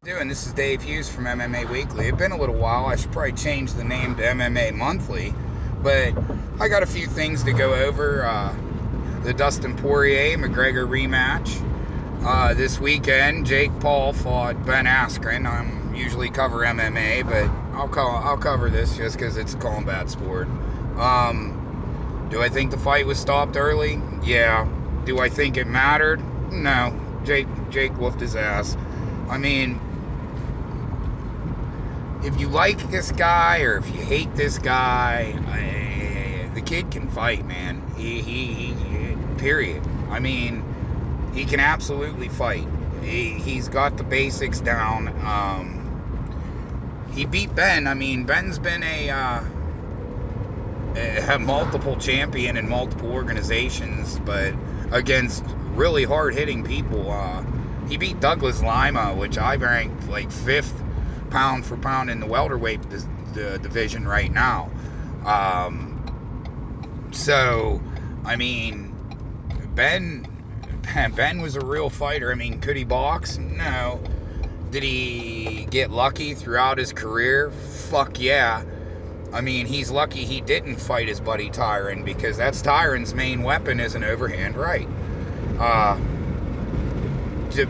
Doing this is Dave Hughes from MMA Weekly. It's been a little while. I should probably change the name to MMA Monthly, but I got a few things to go over. The Dustin Poirier McGregor rematch this weekend. Jake Paul fought Ben Askren. I usually cover MMA, but I'll cover this just because it's a combat sport. Do I think the fight was stopped early? Yeah. Do I think it mattered? No. Jake whooped his ass. I mean, if you like this guy or if you hate this guy, the kid can fight, man. He period. I mean, he can absolutely fight. He's got the basics down. He beat Ben. I mean, Ben's been a multiple champion in multiple organizations, but against really hard-hitting people. He beat Douglas Lima, which I ranked like 5th pound for pound in the welterweight division right now. So, I mean, Ben was a real fighter. I mean, could he box? No. Did he get lucky throughout his career? Fuck yeah. I mean, he's lucky he didn't fight his buddy Tyron, because that's Tyron's main weapon is an overhand right.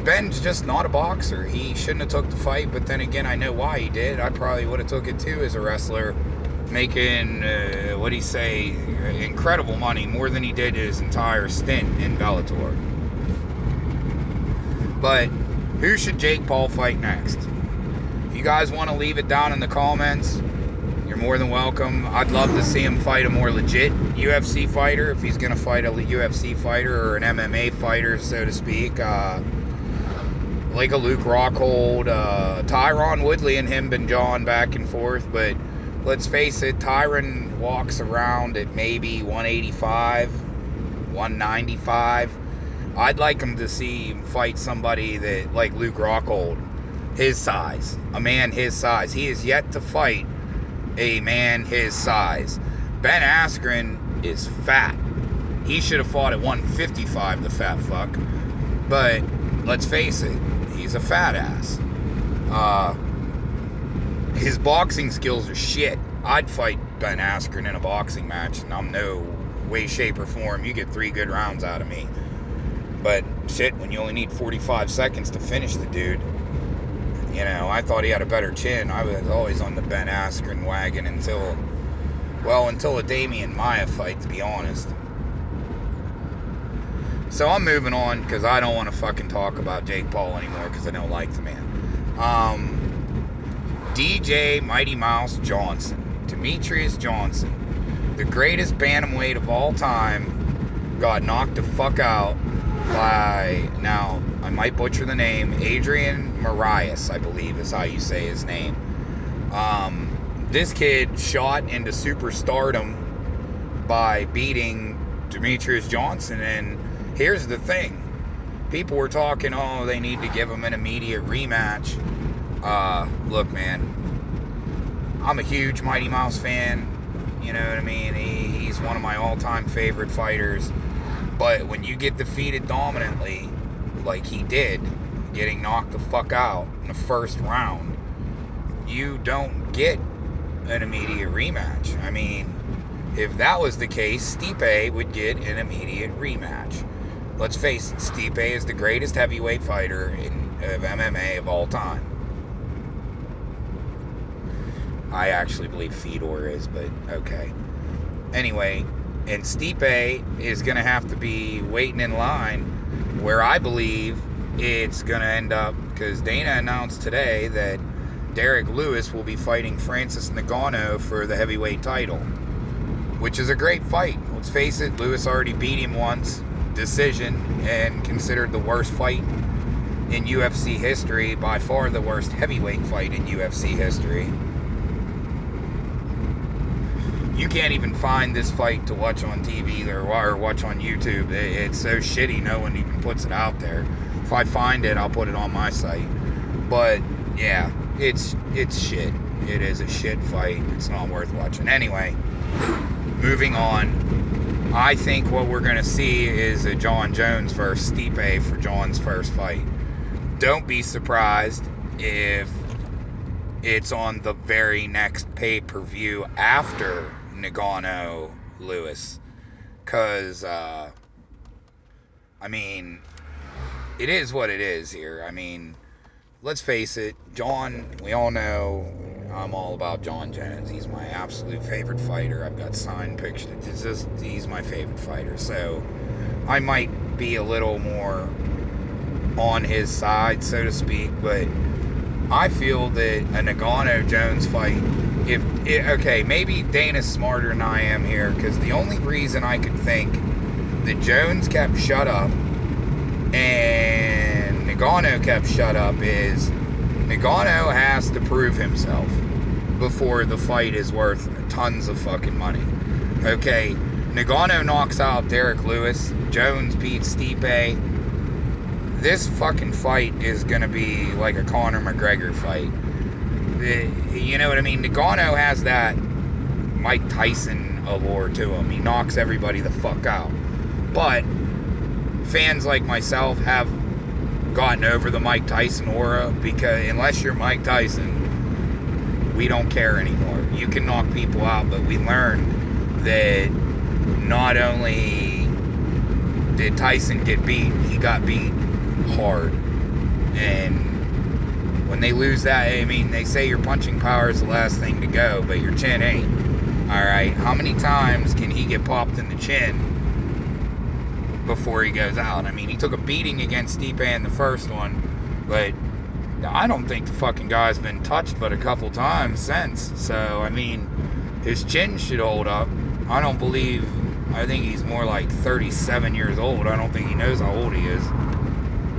Ben's just not a boxer. He shouldn't have took the fight, but then again, I know why he did. I probably would have took it too as a wrestler, making, incredible money, more than he did his entire stint in Bellator. But who should Jake Paul fight next? If you guys want to leave it down in the comments, you're more than welcome. I'd love to see him fight a more legit UFC fighter, if he's going to fight a UFC fighter or an MMA fighter, so to speak. Like a Luke Rockhold. Tyron Woodley and him been jawing back and forth, but let's face it, Tyron walks around at maybe 185, 195. I'd like him to see him fight somebody that, like Luke Rockhold, his size, a man his size. He is yet to fight a man his size. Ben Askren is fat. He should have fought at 155, the fat fuck. But let's face it, he's a fat ass. His boxing skills are shit. I'd fight Ben Askren in a boxing match, and I'm no way, shape, or form. You get 3 good rounds out of me. But shit, when you only need 45 seconds to finish the dude, you know, I thought he had a better chin. I was always on the Ben Askren wagon until a Damian Maia fight, to be honest. So I'm moving on, because I don't want to fucking talk about Jake Paul anymore, because I don't like the man. DJ Mighty Mouse Johnson, Demetrius Johnson, the greatest bantamweight of all time, got knocked the fuck out by, now I might butcher the name, Adrian Marias, I believe is how you say his name. This kid shot into superstardom by beating Demetrius Johnson, and here's the thing. People were talking, oh, they need to give him an immediate rematch. Look, man, I'm a huge Mighty Mouse fan. You know what I mean? He's one of my all-time favorite fighters. But when you get defeated dominantly, like he did, getting knocked the fuck out in the first round, you don't get an immediate rematch. I mean, if that was the case, Stipe would get an immediate rematch. Let's face it, Stipe is the greatest heavyweight fighter of MMA of all time. I actually believe Fedor is, but okay. Anyway, and Stipe is going to have to be waiting in line, where I believe it's going to end up, because Dana announced today that Derek Lewis will be fighting Francis Ngannou for the heavyweight title, which is a great fight. Let's face it, Lewis already beat him once, decision, and considered the worst fight in UFC history, by far the worst heavyweight fight in UFC history. You can't even find this fight to watch on TV or watch on YouTube. It's so shitty, no one even puts it out there. If I find it, I'll put it on my site. But yeah, it's shit. It is a shit fight. It's not worth watching. Anyway, moving on. I think what we're going to see is a John Jones versus Stipe for John's first fight. Don't be surprised if it's on the very next pay-per-view after Nagano Lewis. Because, I mean, it is what it is here. I mean, let's face it, John, we all know I'm all about John Jones. He's my absolute favorite fighter. I've got signed pictures. He's my favorite fighter. So I might be a little more on his side, so to speak, but I feel that a Nagano Jones fight, okay, maybe Dana's smarter than I am here, because the only reason I could think that Jones kept shut up and Nagano kept shut up is Nagano has to prove himself before the fight is worth tons of fucking money. Okay, Nagano knocks out Derek Lewis, Jones beats Stipe. This fucking fight is gonna be like a Conor McGregor fight. You know what I mean? Nagano has that Mike Tyson allure to him. He knocks everybody the fuck out. But fans like myself have gotten over the Mike Tyson aura, because unless you're Mike Tyson, we don't care anymore. You can knock people out, but we learned that not only did Tyson get beat, he got beat hard. And when they lose that, I mean, they say your punching power is the last thing to go, but your chin ain't. Alright, how many times can he get popped in the chin before he goes out? I mean, he took a beating against Stipe in the first one, but I don't think the fucking guy's been touched but a couple times since. So, I mean, his chin should hold up. I think he's more like 37 years old. I don't think he knows how old he is.